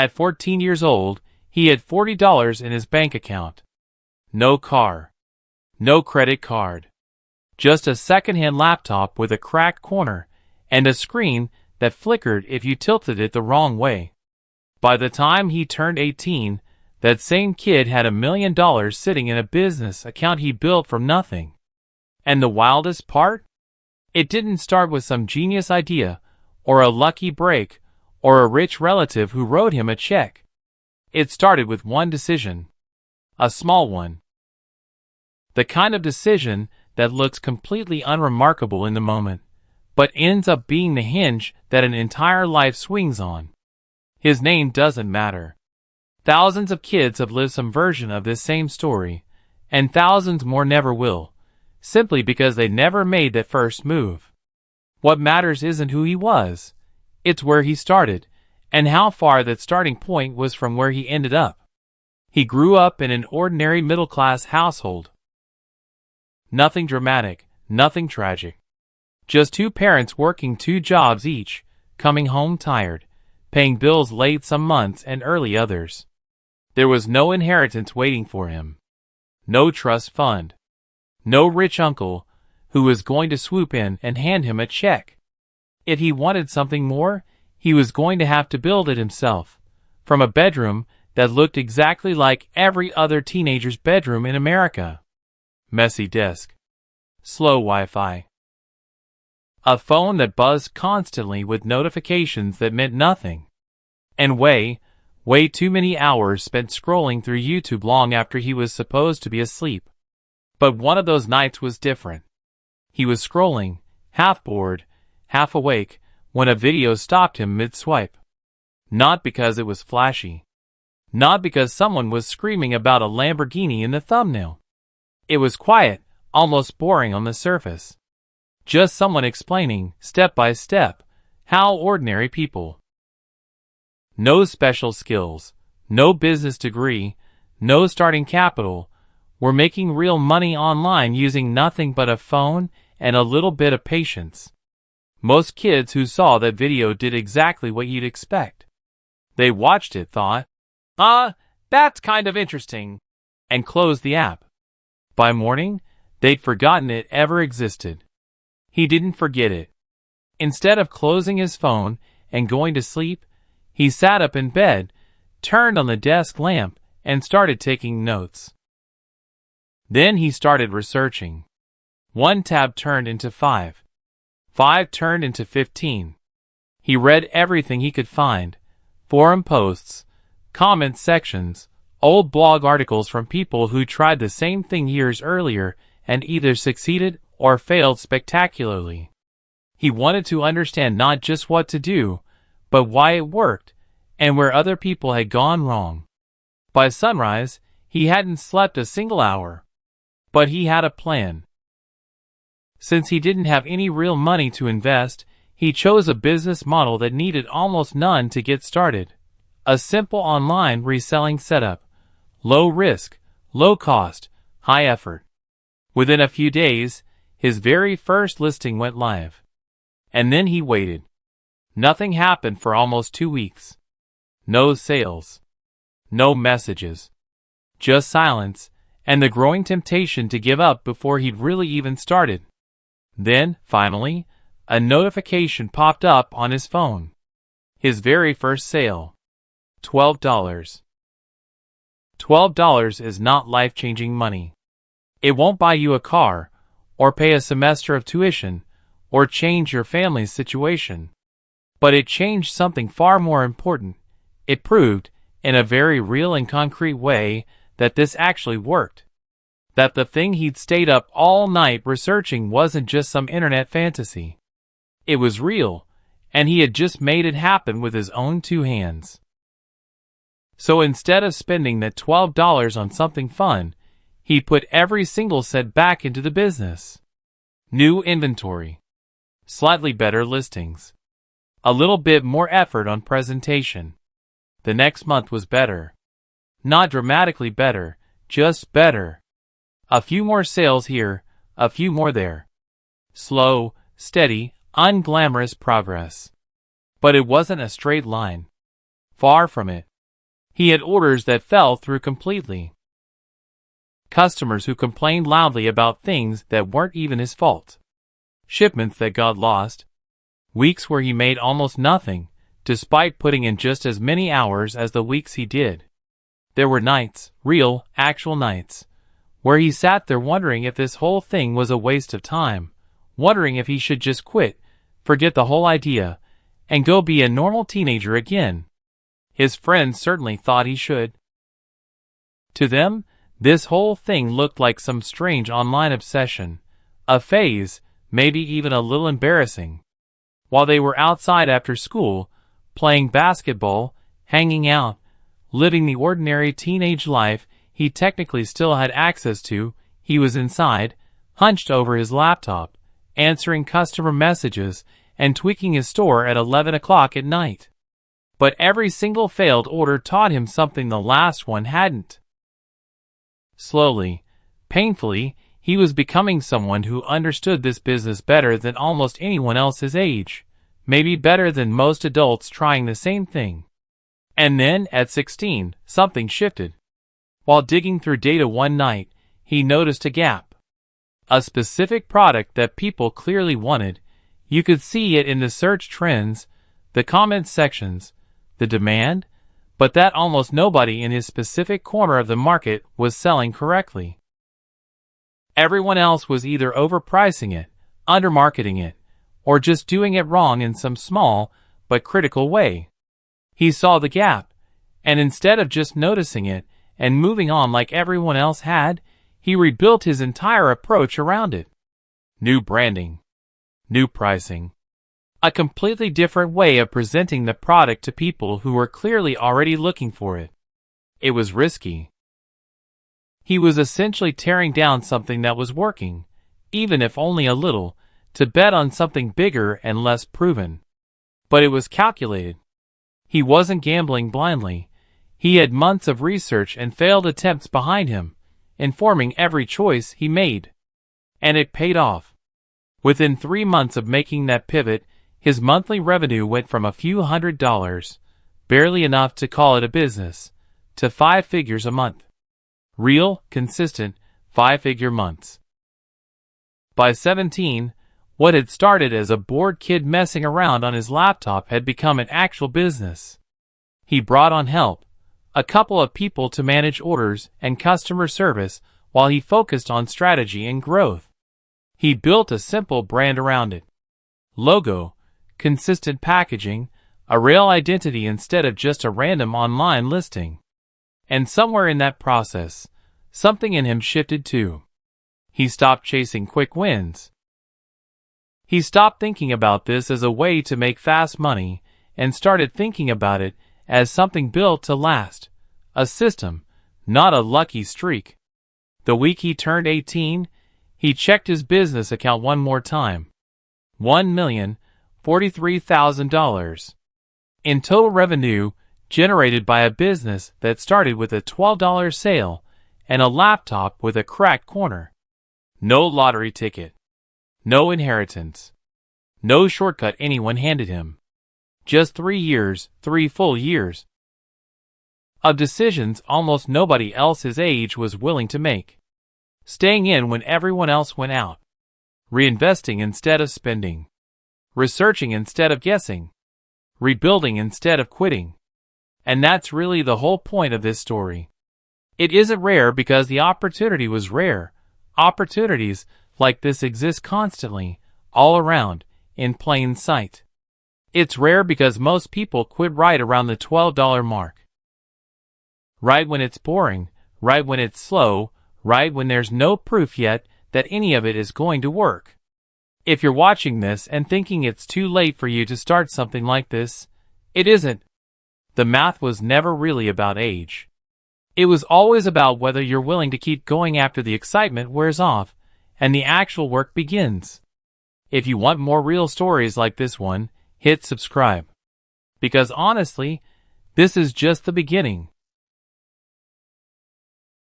At 14 years old, he had $40 in his bank account. No car. No credit card. Just a second-hand laptop with a cracked corner and a screen that flickered if you tilted it the wrong way. By the time he turned 18, that same kid had $1 million sitting in a business account he built from nothing. And the wildest part? It didn't start with some genius idea, or a lucky break, or a rich relative who wrote him a check. It started with one decision. A small one. The kind of decision that looks completely unremarkable in the moment, but ends up being the hinge that an entire life swings on. His name doesn't matter. Thousands of kids have lived some version of this same story, and thousands more never will, simply because they never made that first move. What matters isn't who he was, it's where he started, and how far that starting point was from where he ended up. He grew up in an ordinary middle-class household. Nothing dramatic, nothing tragic. Just two parents working 2 jobs each, coming home tired, paying bills late some months and early others. There was no inheritance waiting for him. No trust fund. No rich uncle who was going to swoop in and hand him a check. If he wanted something more, he was going to have to build it himself, from a bedroom that looked exactly like every other teenager's bedroom in America. Messy desk. Slow Wi-Fi. A phone that buzzed constantly with notifications that meant nothing. And way too many hours spent scrolling through YouTube long after he was supposed to be asleep. But one of those nights was different. He was scrolling, half bored, half awake, when a video stopped him mid-swipe. Not because it was flashy. Not because someone was screaming about a Lamborghini in the thumbnail. It was quiet, almost boring on the surface. Just someone explaining, step by step, how ordinary people. No special skills, no business degree, no starting capital, were making real money online using nothing but a phone and a little bit of patience. Most kids who saw that video did exactly what you'd expect. They watched it, thought, that's kind of interesting, and closed the app. By morning, they'd forgotten it ever existed. He didn't forget it. Instead of closing his phone and going to sleep, he sat up in bed, turned on the desk lamp, and started taking notes. Then he started researching. 1 tab turned into 5. 5 turned into 15. He read everything he could find. Forum posts, comment sections, old blog articles from people who tried the same thing years earlier and either succeeded or failed spectacularly. He wanted to understand not just what to do, but why it worked, and where other people had gone wrong. By sunrise, he hadn't slept a single hour. But he had a plan. Since he didn't have any real money to invest, he chose a business model that needed almost none to get started. A simple online reselling setup. Low risk, low cost, high effort. Within a few days, his very first listing went live. And then he waited. Nothing happened for almost 2 weeks. No sales. No messages. Just silence, and the growing temptation to give up before he'd really even started. Then, finally, a notification popped up on his phone. His very first sale. $12. $12 is not life-changing money. It won't buy you a car, or pay a semester of tuition, or change your family's situation. But it changed something far more important. It proved, in a very real and concrete way, that this actually worked. That the thing he'd stayed up all night researching wasn't just some internet fantasy. It was real, and he had just made it happen with his own 2 hands. So instead of spending that $12 on something fun, he put every single cent back into the business. New inventory. Slightly better listings. A little bit more effort on presentation. The next month was better. Not dramatically better, just better. A few more sales here, a few more there. Slow, steady, unglamorous progress. But it wasn't a straight line. Far from it. He had orders that fell through completely. Customers who complained loudly about things that weren't even his fault. Shipments that got lost. Weeks where he made almost nothing, despite putting in just as many hours as the weeks he did. There were nights, real, actual nights, where he sat there wondering if this whole thing was a waste of time, wondering if he should just quit, forget the whole idea, and go be a normal teenager again. His friends certainly thought he should. To them, this whole thing looked like some strange online obsession, a phase, maybe even a little embarrassing. While they were outside after school, playing basketball, hanging out, living the ordinary teenage life he technically still had access to, he was inside, hunched over his laptop, answering customer messages and tweaking his store at 11 o'clock at night. But every single failed order taught him something the last one hadn't. Slowly, painfully, he was becoming someone who understood this business better than almost anyone else his age, maybe better than most adults trying the same thing. And then, at 16, something shifted. While digging through data one night, he noticed a gap. A specific product that people clearly wanted. You could see it in the search trends, the comment sections, the demand, but that almost nobody in his specific corner of the market was selling correctly. Everyone else was either overpricing it, undermarketing it, or just doing it wrong in some small but critical way. He saw the gap, and instead of just noticing it and moving on like everyone else had, he rebuilt his entire approach around it. New branding, new pricing, a completely different way of presenting the product to people who were clearly already looking for it. It was risky. He was essentially tearing down something that was working, even if only a little, to bet on something bigger and less proven. But it was calculated. He wasn't gambling blindly. He had months of research and failed attempts behind him, informing every choice he made. And it paid off. Within 3 months of making that pivot, his monthly revenue went from a few $100s, barely enough to call it a business, to 5 figures a month. Real, consistent, 5-figure months. By 17, what had started as a bored kid messing around on his laptop had become an actual business. He brought on help, a couple of people to manage orders and customer service while he focused on strategy and growth. He built a simple brand around it. Logo, consistent packaging, a real identity instead of just a random online listing. And somewhere in that process, something in him shifted too. He stopped chasing quick wins. He stopped thinking about this as a way to make fast money and started thinking about it as something built to last, a system, not a lucky streak. The week he turned 18, he checked his business account one more time. $1,043,000 in total revenue generated by a business that started with a $12 sale and a laptop with a cracked corner. No lottery ticket. No inheritance. No shortcut anyone handed him. Just 3 years, 3 full years, of decisions almost nobody else his age was willing to make. Staying in when everyone else went out. Reinvesting instead of spending. Researching instead of guessing. Rebuilding instead of quitting. And that's really the whole point of this story. It isn't rare because the opportunity was rare. Opportunities like this exist constantly, all around, in plain sight. It's rare because most people quit right around the $12 mark. Right when it's boring, right when it's slow, right when there's no proof yet that any of it is going to work. If you're watching this and thinking it's too late for you to start something like this, it isn't. The math was never really about age. It was always about whether you're willing to keep going after the excitement wears off and the actual work begins. If you want more real stories like this one, hit subscribe. Because honestly, this is just the beginning.